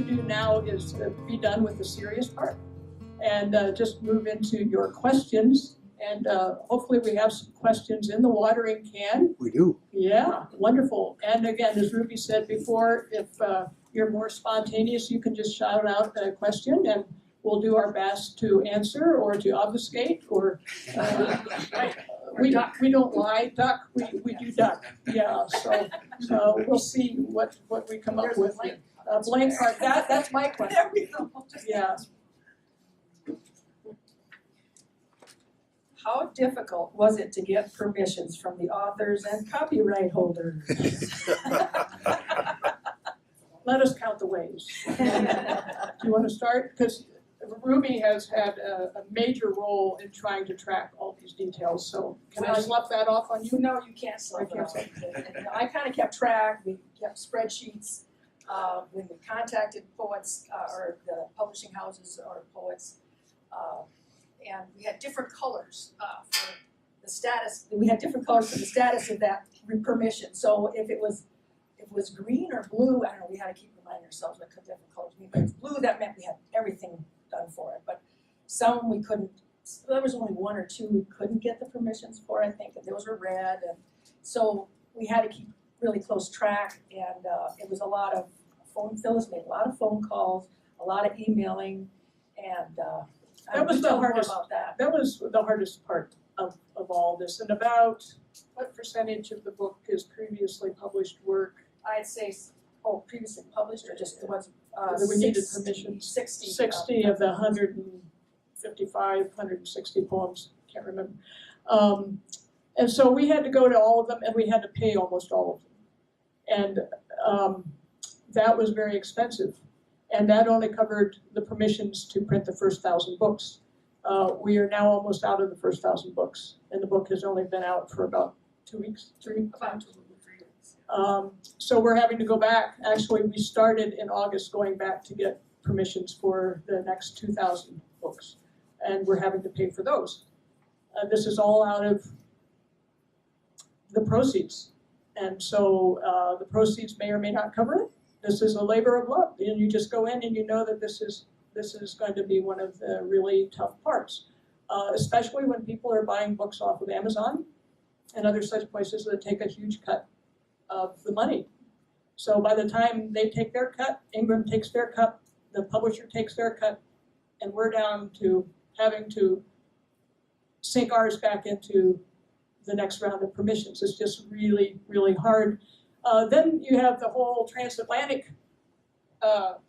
do now is be done with the serious part and just move into your questions. And hopefully we have some questions in the watering can. We do. Yeah, wonderful. And again, as Ruby said before, if you're more spontaneous, you can just shout out a question and we'll do our best to answer or to obfuscate or we don't lie, duck, we do duck. Yeah, so we'll see what we come up with. Blank card, that's my question. There we go. Yeah. How difficult was it to get permissions from the authors and copyright holders? Let us count the ways. Do you want to start? Because Ruby has had a major role in trying to track all these details, so can I slough that off on you? No, you can't slough it off. I kind of kept track, we kept spreadsheets. When we contacted poets or the publishing houses or poets, and we had different colors for the status. We had different colors for the status of that permission. So if it was green or blue, I don't know. We had to keep reminding ourselves what different colors mean. But if it's blue, that meant we had everything done for it. But some we couldn't. There was only one or two we couldn't get the permissions for. I think, and those were red, and so we had to keep really close track. And it was a lot of phone. Phyllis made a lot of phone calls, a lot of emailing, and. That was the hardest. That was the hardest part of all this. And about what percentage of the book is previously published work? I'd say, previously published or just the ones that we needed permissions. 60 of the 155, 160 poems. Can't remember. And so we had to go to all of them, and we had to pay almost all of them. And that was very expensive. And that only covered the permissions to print the first 1,000 books. We are now almost out of the first 1,000 books, and the book has only been out for about 2 weeks, 3 weeks. About 2 weeks. So we're having to go back. Actually, we started in August going back to get permissions for the next 2,000 books, and we're having to pay for those. This is all out of the proceeds, and so the proceeds may or may not cover it. This is a labor of love, and you just go in and you know that this is going to be one of the really tough parts, especially when people are buying books off of Amazon and other such places that take a huge cut of the money. So by the time they take their cut, Ingram takes their cut, the publisher takes their cut, and we're down to having to sink ours back into the next round of permissions. It's just really, really hard. Then you have the whole transatlantic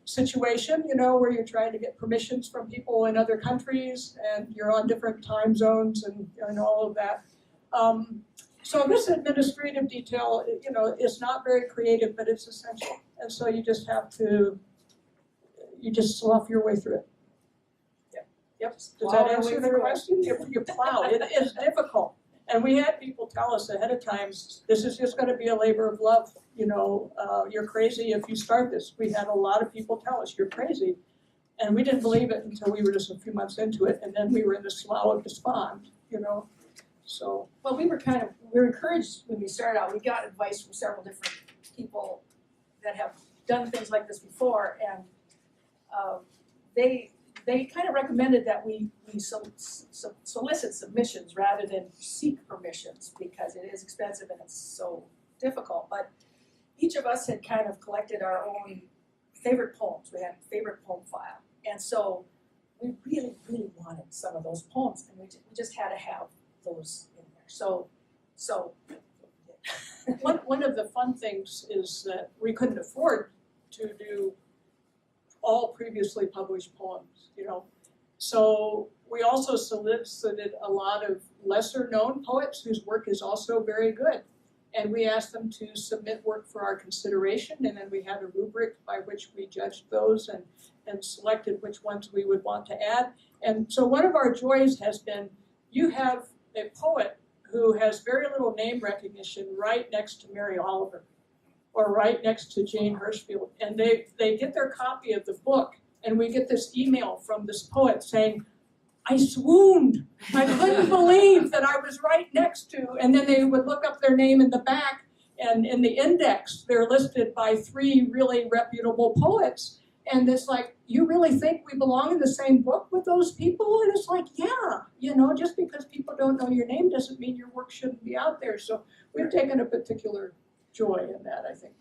situation, where you're trying to get permissions from people in other countries, and you're on different time zones and all of that. So this administrative detail, is not very creative, but it's essential. And so you just have to, slough your way through it. Yep. Does that answer the question? You plow. It is difficult. And we had people tell us ahead of time, this is just going to be a labor of love. You're crazy if you start this. We had a lot of people tell us, you're crazy. And we didn't believe it until we were just a few months into it. And then we were in the slough of despond, So. Well, we were encouraged when we started out. We got advice from several different people that have done things like this before. And they kind of recommended that we solicit submissions rather than seek permissions because it is expensive and it's so difficult. But each of us had kind of collected our own favorite poems. We had a favorite poem file. And so we really, really wanted some of those poems, and we just had to have those in there. So one of the fun things is that we couldn't afford to do all previously published poems, So we also solicited a lot of lesser known poets whose work is also very good. And we asked them to submit work for our consideration, and then we had a rubric by which we judged those and selected which ones we would want to add. And so one of our joys has been, you have a poet who has very little name recognition right next to Mary Oliver, or right next to Jane Hirschfield, and they get their copy of the book, and we get this email from this poet saying, I swooned. I couldn't believe that I was right next to, and then they would look up their name in the back, and in the index, they're listed by 3 really reputable poets, And it's like, you really think we belong in the same book with those people? And it's like, yeah, you know, just because people don't know your name doesn't mean your work shouldn't be out there. So we've taken a particular joy in that, I think.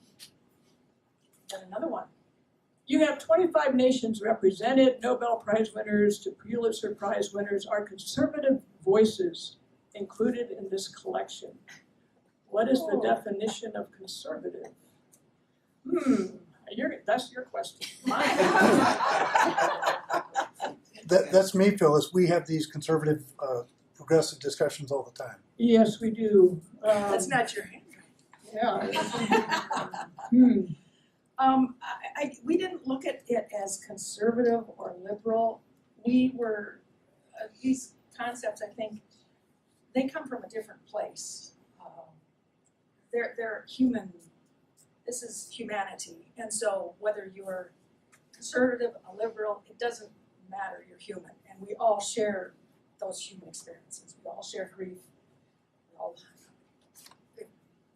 And another one. You have 25 nations represented, Nobel Prize winners to Pulitzer Prize winners are conservative voices included in this collection. What is the definition of conservative? That's your question. That's me, Phyllis. We have these conservative, progressive discussions all the time. Yes, we do. That's not your handwriting. Yeah. We didn't look at it as conservative or liberal. We were, these concepts, I think, they come from a different place. They're human, this is humanity. And so whether you're conservative, a liberal, it doesn't matter, you're human. And we all share those human experiences. We all share grief, we all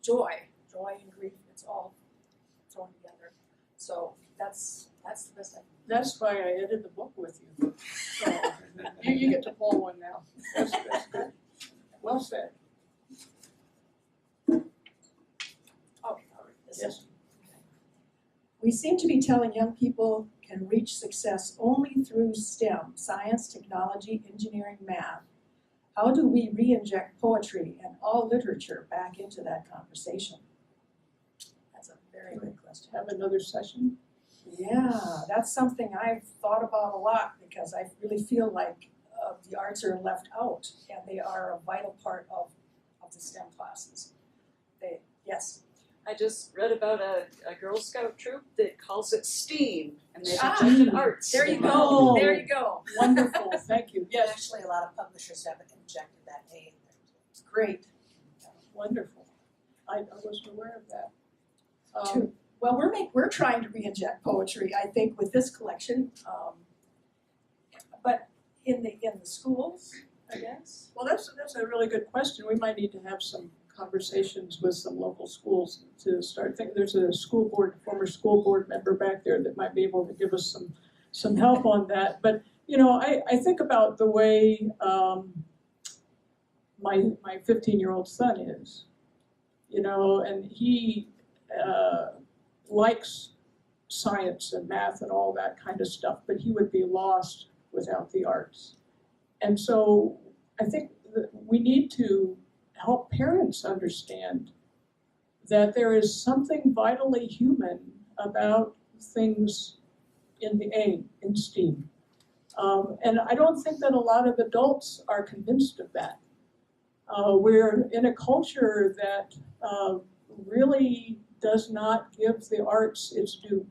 joy and grief, it's all thrown together. So that's the best I can do. That's why I edited the book with you. So you get to pull one now. That's good. Well said. Okay, all right. Yes. We seem to be telling young people can reach success only through STEM, science, technology, engineering, math. How do we re-inject poetry and all literature back into that conversation? That's a very good question. Have another session? Yeah, that's something I've thought about a lot because I really feel like the arts are left out and they are a vital part of the STEM classes. Yes. I just read about a Girl Scout troop that calls it STEAM, and they've Ah, injected arts. There you go, Oh. there you go. Wonderful, thank you. Yes, Actually, a lot of publishers have injected that A in there too. It's great. wonderful. I wasn't aware of that. Well, we're trying to re-inject poetry, I think, with this collection, but in the schools, I guess. Well, that's a really good question. We might need to have some conversations with some local schools to start thinking. There's a former school board member back there that might be able to give us some help on that. But you know, I think about the way my 15-year-old son is, you know, and he likes science and math and all that kind of stuff, but he would be lost without the arts. And so I think that we need to help parents understand that there is something vitally human about things in STEAM. And I don't think that a lot of adults are convinced of that. We're in a culture that really does not give the arts its due,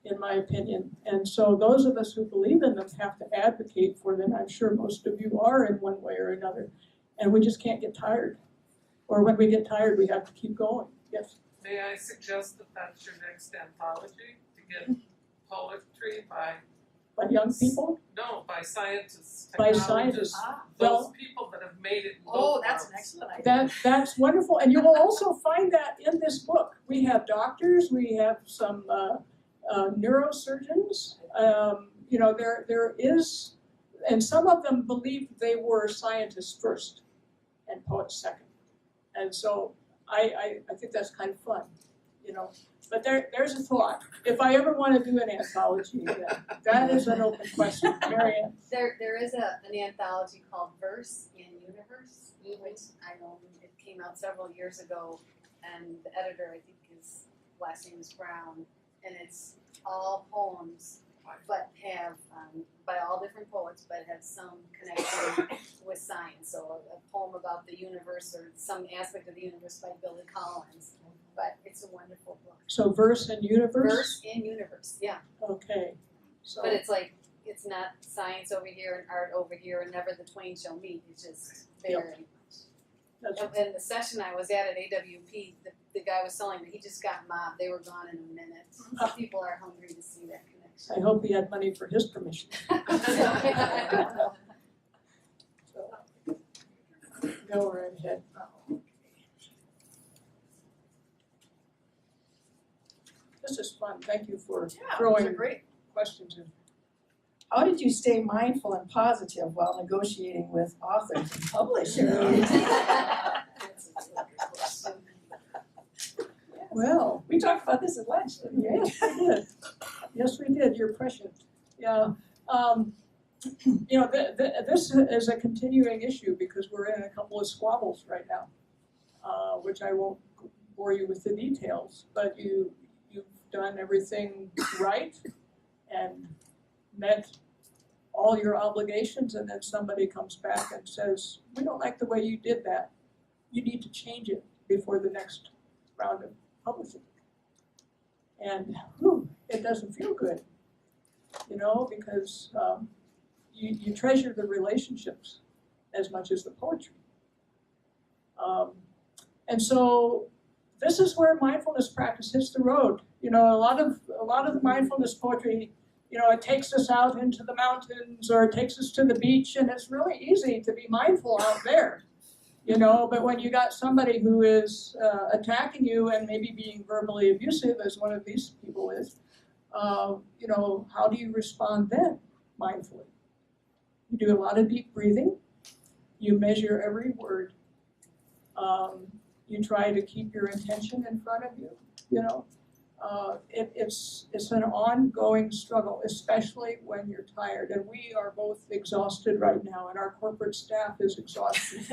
in my opinion. And so those of us who believe in them have to advocate for them. I'm sure most of you are in one way or another. And we just can't get tired. Or when we get tired, we have to keep going. Yes? May I suggest that that's your next anthology, to get poetry by young people? No, by scientists, By technologists, scientists. those Well, people that have made it in Oh, both that's an arts. excellent idea. that's wonderful. And you will also find that in this book. We have doctors, we have some neurosurgeons. You know, there is, and some of them believe they were scientists first and poets second. And so I think that's kind of fun, you know. But there's a thought. If I ever want to do an anthology, that is an open question. Marianne. There is an anthology called Verse in Universe, which I know it came out several years ago, and the editor, I think his last name is Brown, and it's all poems, but have, by all different poets, but have some connection with science. So a poem about the universe or some aspect of the universe by Billy Collins. But it's a wonderful book. So verse and universe? Verse in Universe, yeah. Okay. So But it's like, it's not science over here and art over here and never the twain shall meet. It's just very much. that's, And the session I was at AWP, the guy was telling me, he just got mobbed. They were gone in a minute. So people are hungry to see that connection. I hope he had money for his permission. So, go right ahead. This is fun. Thank you for Yeah, those are throwing great. questions in. How did you stay mindful and positive while negotiating with authors and publishers? Well, We talked about this at lunch, didn't we? yes, we did. Yes, we did. You're prescient. Yeah. You know, this is a continuing issue because we're in a couple of squabbles right now, which I won't bore you with the details. But you've done everything right and met all your obligations, and then somebody comes back and says, "We don't like the way you did that. You need to change it before the next round of publishing." And it doesn't feel good, you know, because you treasure the relationships as much as the poetry. And so this is where mindfulness practice hits the road. You know, a lot of the mindfulness poetry, you know, it takes us out into the mountains or it takes us to the beach, and it's really easy to be mindful out there. You know, but when you got somebody who is attacking you and maybe being verbally abusive, as one of these people is, you know, how do you respond then mindfully? You do a lot of deep breathing. You measure every word. You try to keep your intention in front of you. You know, it's an ongoing struggle, especially when you're tired. And we are both exhausted right now, and our corporate staff is exhausted.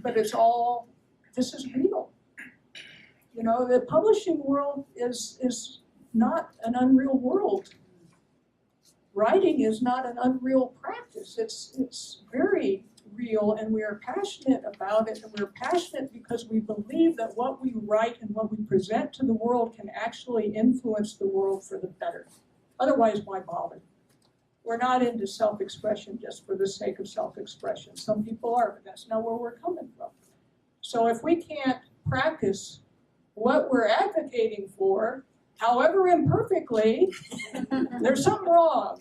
But it's all, this is real. You know, the publishing world is not an unreal world. Writing is not an unreal practice. It's very real, and we are passionate about it, and we're passionate because we believe that what we write and what we present to the world can actually influence the world for the better. Otherwise, why bother? We're not into self-expression just for the sake of self-expression. Some people are, but that's not where we're coming from. So if we can't practice what we're advocating for, however imperfectly, there's something wrong,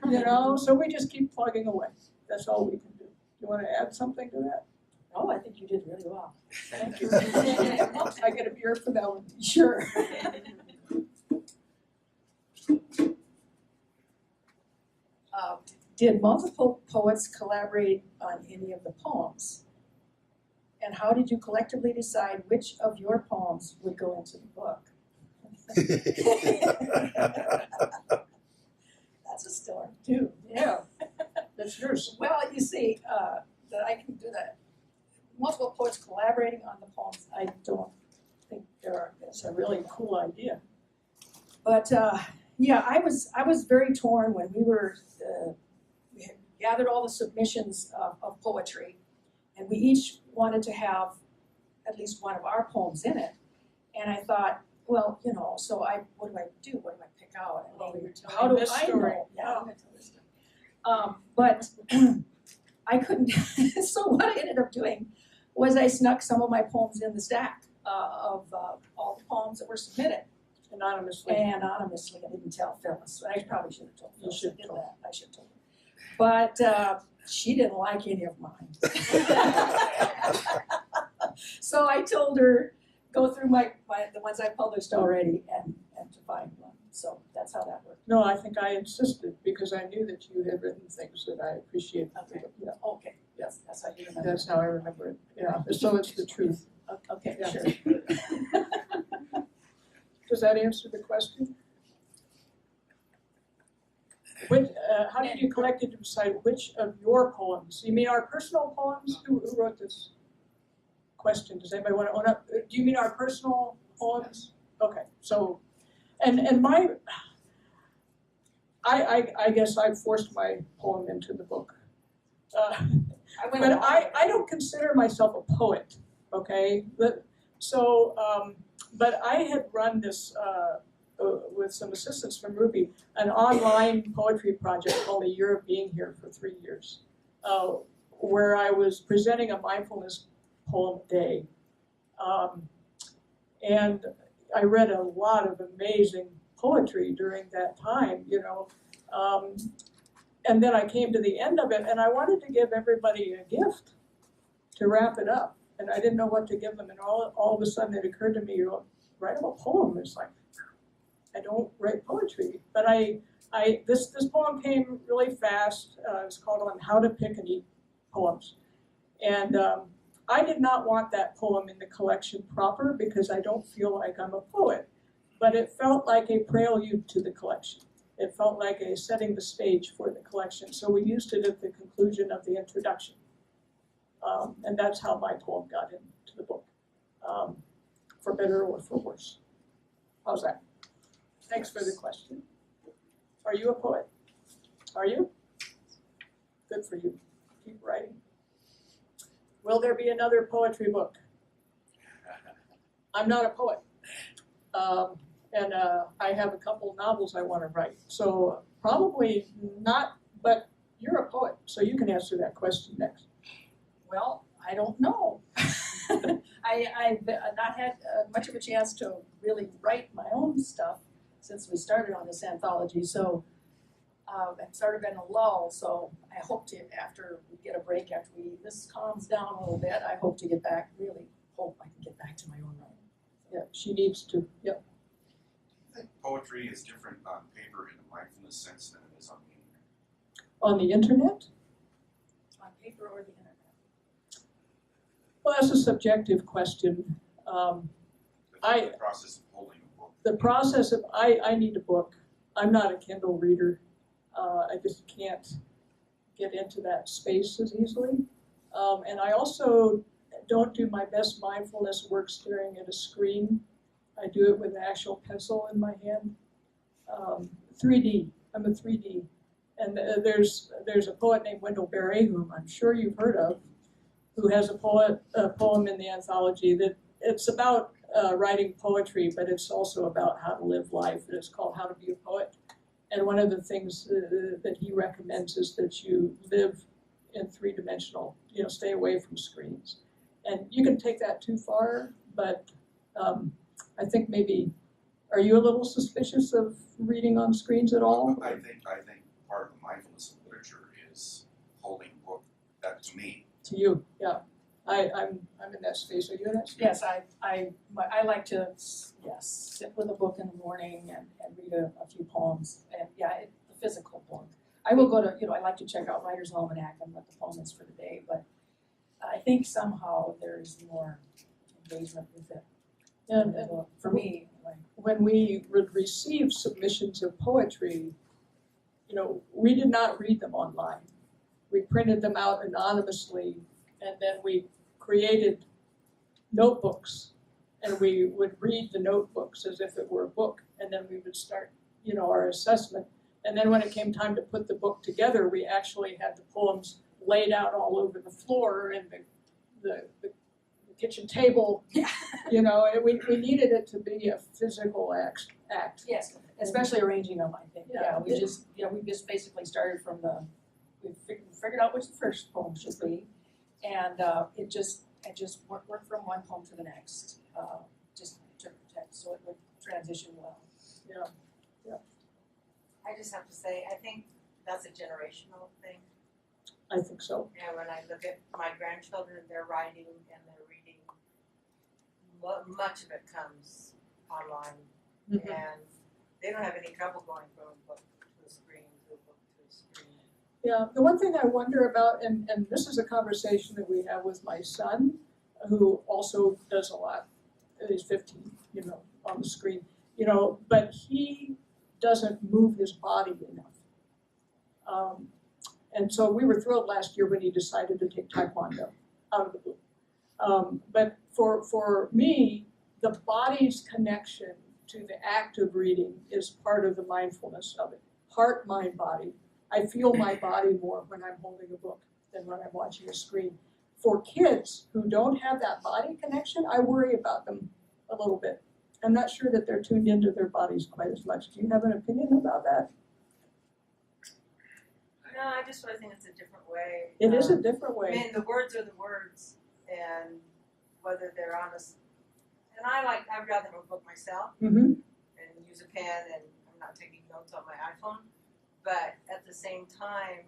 you know? So we just keep plugging away. That's all we can do. You want to add something to that? Oh, I think you did really well. Thank you. I get a beer for that one. Sure. Did multiple poets collaborate on any of the poems? And how did you collectively decide which of your poems would go into the book? That's a story too. Yeah, that's yours. Well, you see, that I can do that. Multiple poets collaborating on the poems, I don't think it's a really cool idea. But yeah, I was very torn when we had gathered all the submissions of poetry, and we each wanted to have at least one of our poems in it. And I thought, well, you know, so what do I do? What do I pick out? And how do this I story. know? Yeah, I'm gonna tell this story. But I couldn't. So what I ended up doing was I snuck some of my poems in the stack of all the poems that were submitted. Anonymously. Anonymously, I didn't tell Phyllis. I probably should have told You Phyllis. should I did tell. that. I should have told her. But she didn't like any of mine. So I told her, go through the ones I published already and to find one. So that's how that worked. No, I think I insisted because I knew that you had written things that I appreciated. Okay. Yeah, Okay. Yes, that's how you remember. that's how I remember it. Yeah, so it's the truth. Okay, Yeah. sure. Does that answer the question? How did you collect it to decide which of your poems? You mean our personal poems? Who wrote this question? Does anybody want to own up? Do you mean our personal poems? Okay, so, and I guess I forced my poem into the book. But I don't consider myself a poet, okay? But I had run this, with some assistance from Ruby, an online poetry project called A Year of Being Here for 3 years, where I was presenting a mindfulness poem a day. And I read a lot of amazing poetry during that time, you know. And then I came to the end of it, and I wanted to give everybody a gift to wrap it up. And I didn't know what to give them, and all of a sudden it occurred to me, write them a poem. It's like, I don't write poetry, but this poem came really fast. It's called On How to Pick and Eat Poems. And I did not want that poem in the collection proper because I don't feel like I'm a poet, but it felt like a prelude to the collection. It felt like a setting the stage for the collection. So we used it at the conclusion of the introduction. And that's how my poem got into the book, for better or for worse. How's that? Thanks for the question. Are you a poet? Are you? Good for you. Keep writing. Will there be another poetry book? I'm not a poet. And I have a couple novels I want to write. So probably not, but you're a poet, so you can answer that question next. Well, I don't know. I've not had much of a chance to really write my own stuff since we started on this anthology, so I've sort of been a lull, so I hope to, after we get a break, after this calms down a little bit, I hope to get back, really hope I can get back to my own writing. Yeah, she needs to, yep. I think poetry is different on paper in a mindfulness sense than it is on the internet. On the internet? On paper or the internet? Well, that's a subjective question. The process of holding a book. The process of, I need a book. I'm not a Kindle reader. I just can't get into that space as easily. And I also don't do my best mindfulness work staring at a screen. I do it with an actual pencil in my hand. 3D, I'm a 3D. And there's a poet named Wendell Berry, whom I'm sure you've heard of, who has a poem in the anthology that it's about writing poetry, but it's also about how to live life. And it's called How to Be a Poet. And one of the things that he recommends is that you live in three-dimensional, stay away from screens. And you can take that too far, but I think maybe, are you a little suspicious of reading on screens at all? I think part of the mindfulness of literature is holding a book. That to me. To you, yeah. I'm in that space. Are you in that space? Yes, I like to, sit with a book in the morning and read a few poems. And the physical book. I will go to, I like to check out Writer's Almanac and what the poem is for the day, but I think somehow there's more engagement with it. And For me, anyway. when we would receive submissions of poetry, we did not read them online. We printed them out anonymously, and then we created notebooks, and we would read the notebooks as if it were a book, and then we would start, our assessment. And then when it came time to put the book together, we actually had the poems laid out all over the floor and the kitchen table. Yeah. We needed it to be a physical act. Yes, especially arranging them, I think. Yeah. We just basically started from we figured out which the first poem should be, and I just worked from one poem to the next, just to protect, so it would transition well. Yeah. I just have to say, I think that's a generational thing. I think so. And when I look at my grandchildren, they're writing and they're reading. Much of it comes online, Mm-hmm. and they don't have any trouble going from a book to a screen to a book to a screen. Yeah, the one thing I wonder about, and this is a conversation that we have with my son, who also does a lot. He's 15, on the screen, but he doesn't move his body enough. And so we were thrilled last year when he decided to take Taekwondo out of the blue. But for me, the body's connection to the act of reading is part of the mindfulness of it. Heart, mind, body. I feel my body more when I'm holding a book than when I'm watching a screen. For kids who don't have that body connection, I worry about them a little bit. I'm not sure that they're tuned into their bodies quite as much. Do you have an opinion about that? No, I just sort of think it's a different way. It is a different I way. mean, the words are the words, and whether they're honest. And I'd rather have a book myself Mm-hmm. and use a pen, and I'm not taking notes on my iPhone. But at the same time,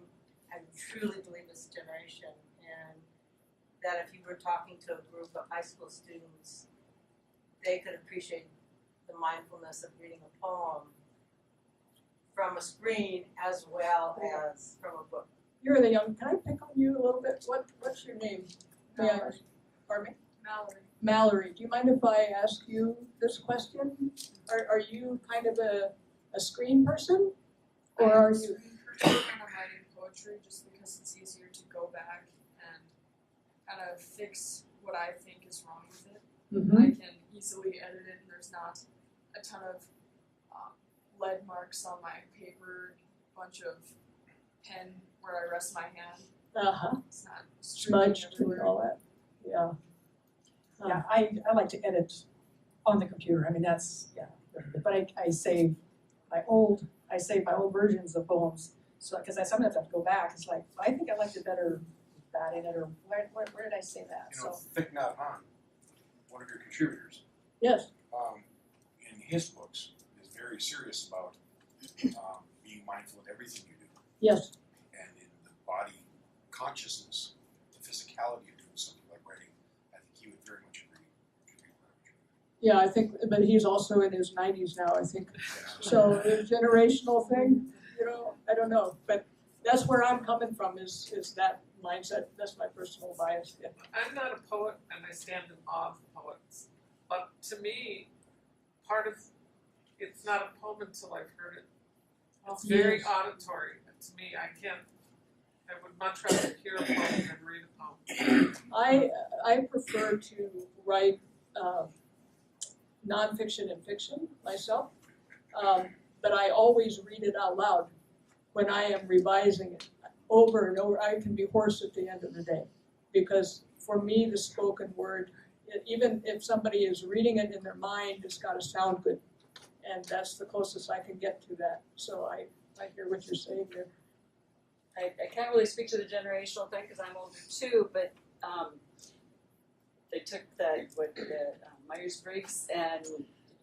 I truly believe this generation, and that if you were talking to a group of high school students, they could appreciate the mindfulness of reading a poem from a screen as well as from a book. You're the young, can I pick on you a little bit? What's your name? May I ask? Pardon me? Mallory. Mallory, do you mind if I ask you this question? Are you kind of a screen person? Or are you? I'm writing poetry just because it's easier to go back and kind of fix what I think is wrong with it. Mhm. I can easily edit it, and there's not a ton of lead marks on my paper, bunch of pen where I rest my hand. Uh-huh, It's not streaking smudged and everywhere. all that, yeah. Yeah, I like to edit on the computer, I mean, that's, yeah, but I save my old versions of poems, so, because I sometimes have to go back, it's like, I think I liked it better that in it, or where did I say that, You know, so. Thick Not Han, one of your contributors, Yes, in his books, is very serious about being mindful of everything you do. yes, And in the body consciousness, the physicality of doing something like writing, I think he would very much agree. yeah, I think, but he's also in his 90s now, I think. Yeah. So the generational thing, you know, I don't know, but that's where I'm coming from is that mindset. That's my personal bias. Yeah. I'm not a poet and I stand in awe of poets. But to me, part of it's not a poem until I've heard it. It's very Yes. auditory. And to me, I would much rather hear a poem than read a poem. I prefer to write nonfiction and fiction myself, but I always read it out loud when I am revising it over and over. I can be hoarse at the end of the day because for me the spoken word, even if somebody is reading it in their mind, it's got to sound good, and that's the closest I can get to that. So I hear what you're saying there. I can't really speak to the generational thing because I'm older too, but they took the Myers-Briggs and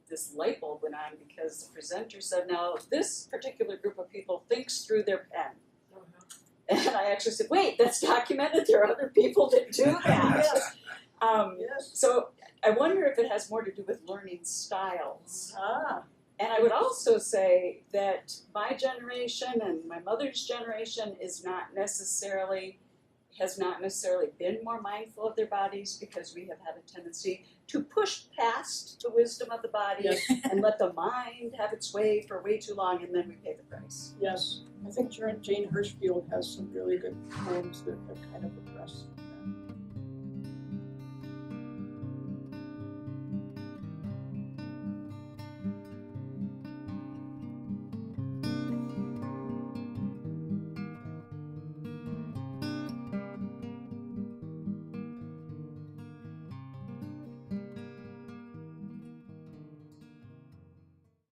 this light bulb went on because the presenter said, now this particular group of people thinks through their pen. And I actually said, wait, that's documented, there are other people that do that. Yes. So I wonder if it has more to do with learning styles. Ah. And I would also say that my generation and my mother's generation has not necessarily been more mindful of their bodies because we have had a tendency to push past the wisdom of the body Yes. and let the mind have its way for way too long, and then we pay the price. Yes. I think Jane Hirschfield has some really good poems that kind of address